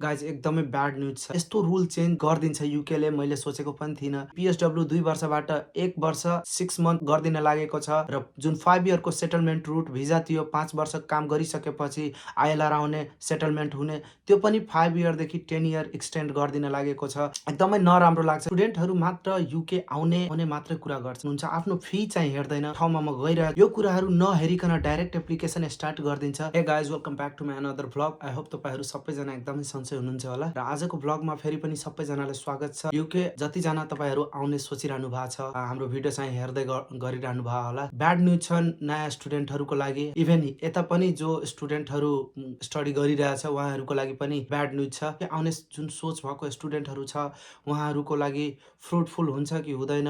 Guys एकदमै bad news छ। यस्तो रुल चेन्ज गरिदिन्छ युकेले, मैले सोचेको पनि थिइनँ। पिएसडब्ल्यू 2 वर्षबाट 1 वर्ष 6 मन्थ गरिदिन लागेको छ र जुन 5 इयरको सेटलमेन्ट रुट भिजा थियो, 5 वर्ष काम गरिसकेपछि आइएलआर आउने, सेटलमेन्ट हुने, त्यो पनि 5 इयरदेखि 10 इयर एक्सटेन्ड गरिदिन लागेको छ। एकदमै नराम्रो लाग्छ। स्टुडेन्टहरू मात्र युके आउने मात्रै कुरा गर्नुहुन्छ, आफ्नो फी चाहिँ हेर्दैन। ठाउँमा म गइरहेको यो कुराहरू नहेरिकन डाइरेक्ट एप्लिकेसन स्टार्ट गरिदिन्छ। Hey guys, welcome back to my another vlog. I hope तपाईँहरू सबैजना एकदमै सन्चै हुनुहुन्छ होला र आजको भ्लगमा फेरि पनि सबैजनालाई स्वागत छ। युके जतिजना तपाईँहरू आउने सोचिरहनु भएको छ, हाम्रो भिडियो चाहिँ हेर्दै गरिरहनु भयो होला। ब्याड न्युज छन् नयाँ स्टुडेन्टहरूको लागि, इभन यता पनि जो स्टुडेन्टहरू स्टडी गरिरहेछ उहाँहरूको लागि पनि ब्याड न्युज छ। आउने जुन सोच भएको स्टुडेन्टहरू छ उहाँहरूको लागि फ्रुटफुल हुन्छ कि हुँदैन,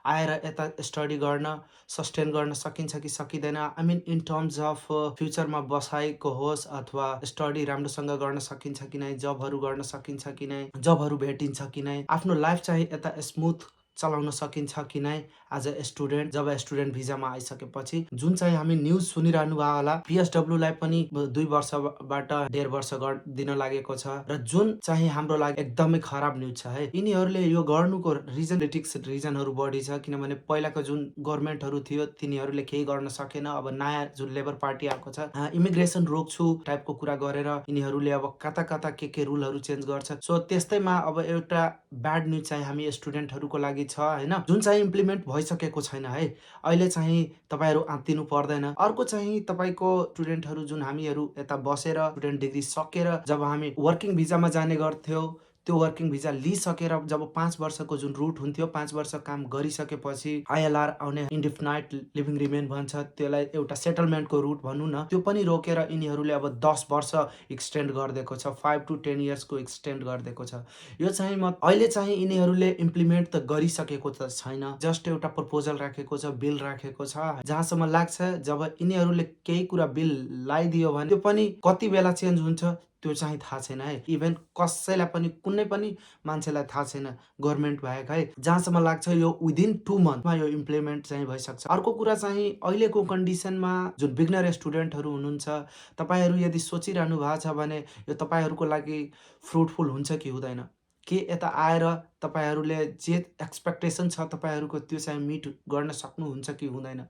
आएर यता स्टडी गर्न सस्टेन गर्न सकिन्छ कि सकिँदैन, I mean in terms of फ्युचरमा बसाइको होस् अथवा स्टडी राम्रोसँग गर्न सकिन्छ कि नै, जबहरू गर्न सकिन्छ कि नै, जबहरू भेटिन्छ कि नै, आफ्नो लाइफ चाहिँ यता स्मुथ चलाउन सकिन्छ कि नै एज अ स्टुडेन्ट। जब स्टुडेन्ट भिजामा आइसकेपछि जुन चाहिँ हामी न्युज सुनिरहनु भयो होला, पिएसडब्ल्यूलाई पनि 2 वर्षबाट 1.5 वर्ष दिन लागेको छ र जुन चाहिँ हाम्रो लागि एकदमै खराब न्युज छ है। यिनीहरूले यो गर्नुको रिजनहरू बढी छ, किनभने पहिलाको जुन गभर्मेन्टहरू थियो तिनीहरूले केही गर्न सकेन। अब नयाँ जुन लेबर पार्टी आएको छ, इमिग्रेसन रोक्छु टाइपको कुरा गरेर यिनीहरूले अब कता कता के रुलहरू चेन्ज गर्छ। सो त्यस्तैमा अब एउटा ब्याड न्युज चाहिँ हामी स्टुडेन्टहरूको लागि छ हैन, जुन चाहिँ इम्प्लिमेन्ट भइसकेको छैन है। अहिले चाहिँ तपाईँहरू आत्तिनु पर्दैन। अर्को चाहिँ तपाईँको स्टुडेन्टहरू जुन हामीहरू यता बसेर स्टुडेन्ट डिग्री सकेर जब हामी वर्किङ भिजामा जाने गर्थ्यौँ, त्यो वर्किङ भिजा लिइसकेर जब 5 वर्षको जुन रुट हुन्थ्यो, 5 वर्ष काम गरिसकेपछि आइएलआर आउने, इन्डिफिनाइट लिभिङ रिमेन भन्छ त्यसलाई, एउटा सेटलमेन्टको रुट भनौँ न, त्यो पनि रोकेर यिनीहरूले अब 10 वर्ष एक्सटेन्ड गरिदिएको छ, 5 to 10 इयर्सको एक्सटेन्ड गरिदिएको छ। यो चाहिँ अहिले चाहिँ यिनीहरूले इम्प्लिमेन्ट त गरिसकेको त छैन, जस्ट एउटा प्रपोजल राखेको छ, बिल राखेको छ। जहाँसम्म लाग्छ जब यिनीहरूले केही कुरा बिल ल्याइदियो भने त्यो पनि कति बेला चेन्ज हुन्छ त्यो चाहिँ थाहा छैन है। इभन कसैलाई पनि, कुनै पनि मान्छेलाई थाहा छैन गभर्मेन्ट बाहेक है। जहाँसम्म लाग्छ यो विदिन 2 मन्थमा यो इम्प्लिमेन्ट चाहिँ भइसक्छ। अर्को कुरा चाहिँ अहिलेको कन्डिसनमा जुन बिगनर स्टुडेन्टहरू हुनुहुन्छ, तपाईँहरू यदि सोचिरहनु भएको छ भने यो तपाईँहरूको लागि फ्रुटफुल हुन्छ कि हुँदैन, के यता आएर तपाईँहरूले जे एक्सपेक्टेसन छ तपाईँहरूको त्यो चाहिँ मिट गर्न सक्नुहुन्छ कि हुँदैन।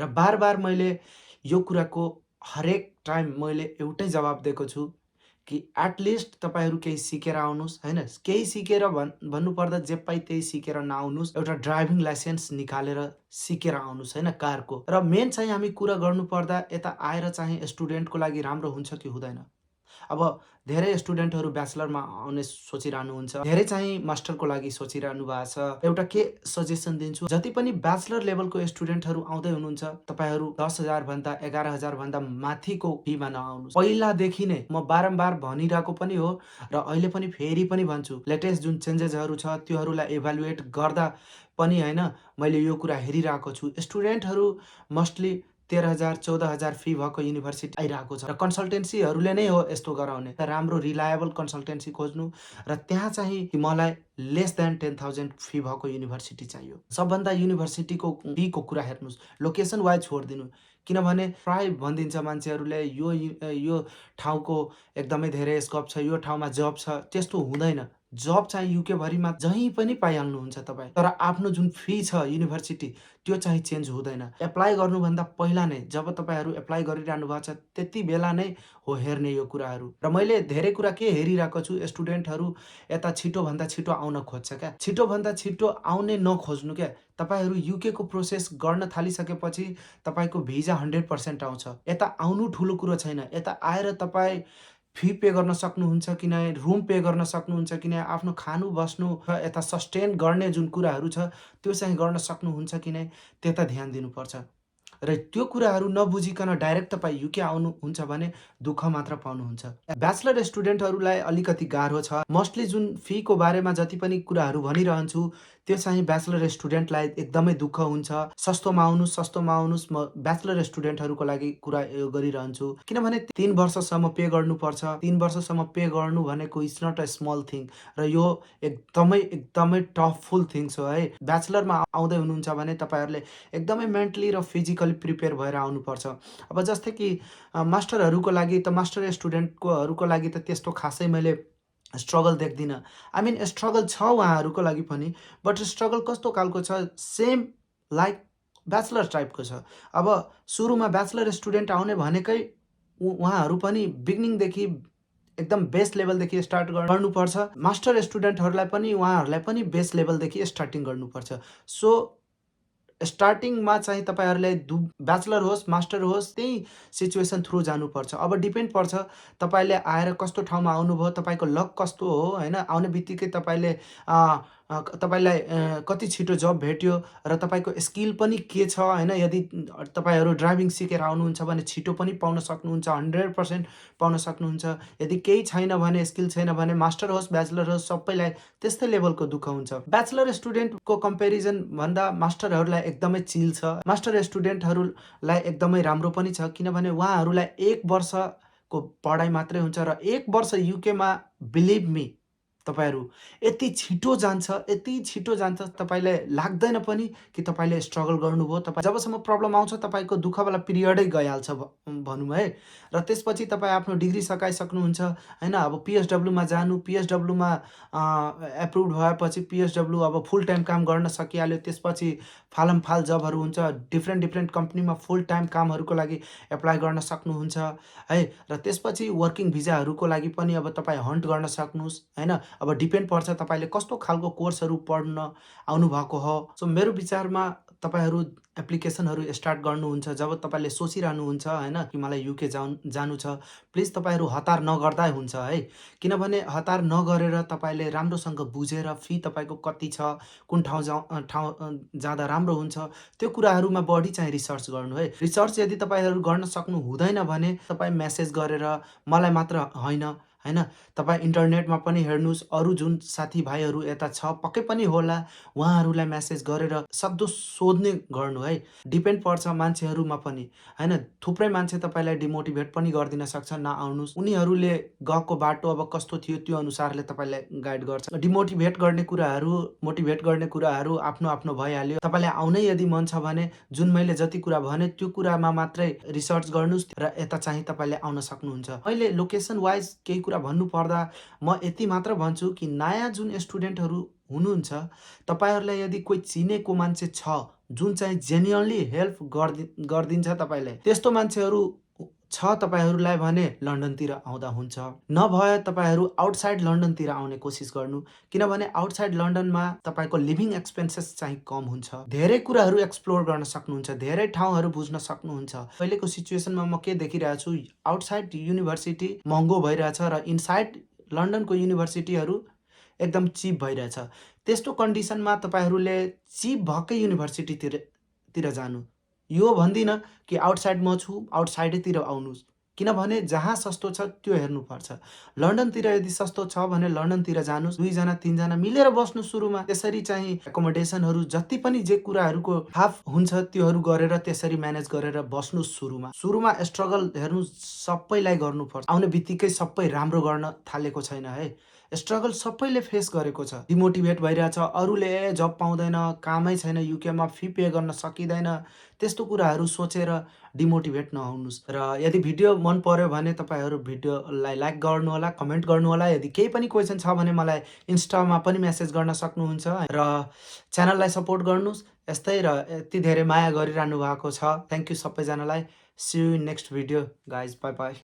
र बार बार मैले यो कुराको हरेक टाइम मैले एउटै जवाब दिएको छु कि एटलिस्ट तपाईँहरू केही सिकेर आउनुहोस् हैन। केही सिकेर भन्नुपर्दा जे पाइ त्यही सिकेर नआउनुहोस्, एउटा ड्राइभिङ लाइसेन्स निकालेर सिकेर आउनुहोस् हैन, कारको। र मेन चाहिँ हामी कुरा गर्नुपर्दा यता आएर चाहिँ स्टुडेन्टको लागि राम्रो हुन्छ कि हुँदैन। अब धेरै स्टुडेन्टहरू ब्याचलरमा आउने सोचिरहनुहुन्छ, धेरै चाहिँ मास्टरको लागि सोचिरहनु भएको छ। एउटा के सजेसन दिन्छु, जति पनि ब्याचलर लेभलको स्टुडेन्टहरू आउँदै हुनुहुन्छ, तपाईँहरू 10,000 भन्दा 11,000 भन्दा माथिको फीमा नआउनुहोस्। पहिलादेखि नै म बारम्बार भनिरहेको पनि हो र अहिले पनि फेरि पनि भन्छु, लेटेस्ट जुन चेन्जेसहरू छ त्योहरूलाई इभ्यालुएट गर्दा पनि हैन, मैले यो कुरा हेरिरहेको छु। स्टुडेन्टहरू मोस्टली 13,000 14,000 फी भएको युनिभर्सिटी आइरहेको छ र कन्सल्टेन्सीहरूले नै हो यस्तो गराउने। राम्रो रिलायबल कन्सल्टेन्सी खोज्नु र त्यहाँ चाहिँ मलाई लेस देन 10,000 फी भएको युनिभर्सिटी चाहियो। सबभन्दा युनिभर्सिटीको फीको कुरा हेर्नुहोस्, लोकेसन वाइज छोडिदिनु, किनभने प्राय भनिदिन्छ मान्छेहरूले यो ठाउँको एकदमै धेरै स्कोप छ, यो ठाउँमा जब छ। त्यस्तो हुँदैन। जब चाहिँ युके भरिमा जहीँ पनि पाइहाल्नुहुन्छ तपाईँ, तर आफ्नो जुन फी छ युनिभर्सिटी त्यो चाहिँ चेन्ज हुँदैन। एप्लाई गर्नुभन्दा पहिला नै, जब तपाईँहरू एप्लाई गरिरहनु भएको छ त्यति बेला नै हो हेर्ने यो कुराहरू। र मैले धेरै कुरा के हेरिरहेको छु, स्टुडेन्टहरू यता छिटोभन्दा छिटो आउन खोज्छ क्या। छिटोभन्दा छिटो आउने नखोज्नु क्या। तपाईँहरू युकेको प्रोसेस गर्न थालिसकेपछि तपाईँको भिजा 100% आउँछ। यता आउनु ठुलो कुरो छैन, यता आएर तपाईँ फी पे गर्न सक्नुहुन्छ कि नै, रुम पे गर्न सक्नुहुन्छ कि नै, आफ्नो खानु बस्नु यता सस्टेन गर्ने जुन कुराहरू छ त्यो चाहिँ गर्न सक्नुहुन्छ कि नै, त्यता ध्यान दिनुपर्छ। र त्यो कुराहरू नबुझिकन डाइरेक्ट तपाईँ युके आउनुहुन्छ भने दुःख मात्र पाउनुहुन्छ। ब्याचलर स्टुडेन्टहरूलाई अलिकति गाह्रो छ। मोस्टली जुन फीको बारेमा जति पनि कुराहरू भनिरहन्छु त्यो चाहिँ ब्याचलर स्टुडेन्टलाई एकदमै दुःख हुन्छ। सस्तोमा आउनुहोस्, म ब्याचलर स्टुडेन्टहरूको लागि कुरा यो गरिरहन्छु, किनभने 3 वर्षसम्म पे गर्नुपर्छ। 3 वर्षसम्म पे गर्नु भनेको it's not a small thing र यो एकदमै टफफुल थिङ्स हो है। ब्याचलरमा आउँदै हुनुहुन्छ भने तपाईँहरूले एकदमै मेन्टली र फिजिकली प्रिपेयर भएर आउनुपर्छ। अब जस्तै कि मास्टरहरूको लागि त, मास्टर स्टुडेन्टकोहरूको लागि त त्यस्तो खासै मैले स्ट्रगल देख्दिनँ। आई मिन स्ट्रगल छ उहाँहरूको लागि पनि, बट स्ट्रगल कस्तो खालको छ, सेम लाइक ब्याचलर टाइपको छ। अब सुरुमा ब्याचलर स्टुडेन्ट आउने भनेकै उहाँहरू पनि बिगिनिङदेखि एकदम बेस लेभलदेखि स्टार्ट गर्नुपर्छ। मास्टर स्टुडेन्टहरूलाई पनि उहाँहरूलाई पनि बेस लेभलदेखि स्टार्टिङ गर्नुपर्छ। सो स्टार्टिङमा चाहिँ तपाईँहरूले ब्याचलर होस्, मास्टर होस्, त्यही सिचुएसन थ्रु जानुपर्छ। अब डिपेन्ड पर्छ तपाईँले आएर कस्तो ठाउँमा आउनुभयो, तपाईँको लक कस्तो हो, होइन? आउने बित्तिकै तपाईँलाई कति छिटो जब भेट्यो र तपाईँको स्किल पनि के छ, होइन? यदि तपाईँहरू ड्राइभिङ सिकेर आउनुहुन्छ भने छिटो पनि पाउन सक्नुहुन्छ, 100% पाउन सक्नुहुन्छ। यदि केही छैन भने, स्किल छैन भने, मास्टर होस्, ब्याचलर होस्, सबैलाई त्यस्तै लेभलको दुःख हुन्छ। ब्याचलर स्टुडेन्टको कम्पेरिजन भन्दा मास्टरहरूलाई एकदमै चिल छ। मास्टर स्टुडेन्टहरूलाई एकदमै राम्रो पनि छ, किनभने उहाँहरूलाई 1 वर्षको पढाइ मात्रै हुन्छ र 1 वर्ष युकेमा बिलिभ मी तपाईँहरू यति छिटो जान्छ तपाईँलाई लाग्दैन पनि कि तपाईँले स्ट्रगल गर्नुभयो। जबसम्म प्रब्लम आउँछ तपाईँको दुःखवाला पिरियडै गइहाल्छ भनौँ है। र त्यसपछि तपाईँ आफ्नो डिग्री सकाइसक्नुहुन्छ, होइन? अब पिएसडब्ल्यूमा जानु, पिएसडब्ल्यूमा एप्रुभ भएपछि पिएसडब्ल्यू अब फुल टाइम काम गर्न सकिहाल्यो। त्यसपछि फालमफाल जबहरू हुन्छ, डिफ्रेन्ट कम्पनीमा फुल टाइम कामहरूको लागि एप्लाई गर्न सक्नुहुन्छ है। र त्यसपछि वर्किङ भिजाहरूको लागि पनि अब तपाईँ हन्ट गर्न सक्नुहोस्, होइन? अब डिपेन्ड पर्छ तपाईँले कस्तो खालको कोर्सहरू पढ्न आउनुभएको हो। सो मेरो विचारमा तपाईँहरू एप्लिकेसनहरू स्टार्ट गर्नुहुन्छ जब तपाईँले सोचिरहनुहुन्छ, होइन, कि मलाई युके जानु छ, प्लिज तपाईँहरू हतार नगर्दा हुन्छ है। किनभने हतार नगरेर तपाईँले राम्रोसँग बुझेर फी तपाईँको कति छ, कुन ठाउँ जाँदा राम्रो हुन्छ, त्यो कुराहरूमा बढी चाहिँ रिसर्च गर्नु है। रिसर्च यदि तपाईँहरू गर्न सक्नु हुँदैन भने तपाईँ मेसेज गरेर मलाई मात्र होइन, तपाईँ इन्टरनेटमा पनि हेर्नुहोस्, अरू जुन साथीभाइहरू यता छ पक्कै पनि होला, उहाँहरूलाई मेसेज गरेर सक्दो सोध्ने गर्नु है। डिपेन्ड पर्छ मान्छेहरूमा पनि, होइन? थुप्रै मान्छे तपाईँलाई डिमोटिभेट पनि गरिदिन सक्छ, नआउनुहोस्। उनीहरूले गएको बाटो अब कस्तो थियो त्यो अनुसारले तपाईँलाई गाइड गर्छ। डिमोटिभेट गर्ने कुराहरू, मोटिभेट गर्ने कुराहरू आफ्नो आफ्नो भइहाल्यो। तपाईँलाई आउनै यदि मन छ भने जुन मैले जति कुरा भने त्यो कुरामा मात्रै रिसर्च गर्नुहोस् र यता चाहिँ तपाईँले आउन सक्नुहुन्छ। अहिले लोकेसन वाइज केही कुरा भन्नुपर्दा म यति मात्र भन्छु कि नयाँ जुन स्टुडेन्टहरू हुनुहुन्छ, तपाईँहरूलाई यदि कोही चिनेको मान्छे छ जुन चाहिँ जेन्युनली हेल्प गरिदिन्छ तपाईँलाई, त्यस्तो मान्छेहरू छ तपाईँहरूलाई भने लन्डनतिर आउँदा हुन्छ। नभए तपाईँहरू आउटसाइड लन्डनतिर आउने कोसिस गर्नु, किनभने आउटसाइड लन्डनमा तपाईँको लिभिङ एक्सपेन्सेस चाहिँ कम हुन्छ। धेरै कुराहरू एक्सप्लोर गर्न सक्नुहुन्छ, धेरै ठाउँहरू बुझ्न सक्नुहुन्छ। अहिलेको सिचुएसनमा म के देखिरहेको छु, आउटसाइड युनिभर्सिटी महँगो भइरहेछ र इनसाइड लन्डनको युनिभर्सिटीहरू एकदम चिप भइरहेछ। त्यस्तो कन्डिसनमा तपाईँहरूले चिप भएकै युनिभर्सिटीतिर जानु। यो भन्दिनँ कि आउटसाइड म छु, आउटसाइडैतिर आउनुहोस्, किनभने जहाँ सस्तो छ त्यो हेर्नुपर्छ। लन्डनतिर यदि सस्तो छ भने लन्डनतिर जानुहोस्, 2 जना 3 जना मिलेर बस्नु सुरुमा। त्यसरी चाहिँ एकोमोडेसनहरू जति पनि जे कुराहरूको हाफ हुन्छ त्योहरू गरेर त्यसरी म्यानेज गरेर बस्नुहोस् सुरुमा। सुरुमा स्ट्रगल हेर्नुहोस्, सबैलाई गर्नुपर्छ। आउने बित्तिकै सबै राम्रो गर्न थालेको छैन है। स्ट्रगल सबैले फेस गरेको छ। डिमोटिभेट भइरहेछ, अरूले जब पाउँदैन, कामै छैन युकेमा, फी पे गर्न सकिँदैन, त्यस्तो कुराहरू सोचेर डिमोटिभेट नहुनुहोस्। र यदि भिडियो मन पर्यो भने तपाईँहरू भिडियोलाई लाइक गर्नुहोला, कमेन्ट गर्नुहोला। यदि केही पनि क्वेसन छ भने मलाई इन्स्टामा पनि मेसेज गर्न सक्नुहुन्छ र च्यानललाई सपोर्ट गर्नुहोस् यस्तै। र यति धेरै माया गरिरहनु भएको छ, थ्याङ्क यू सबैजनालाई। See you in next video guys, bye by.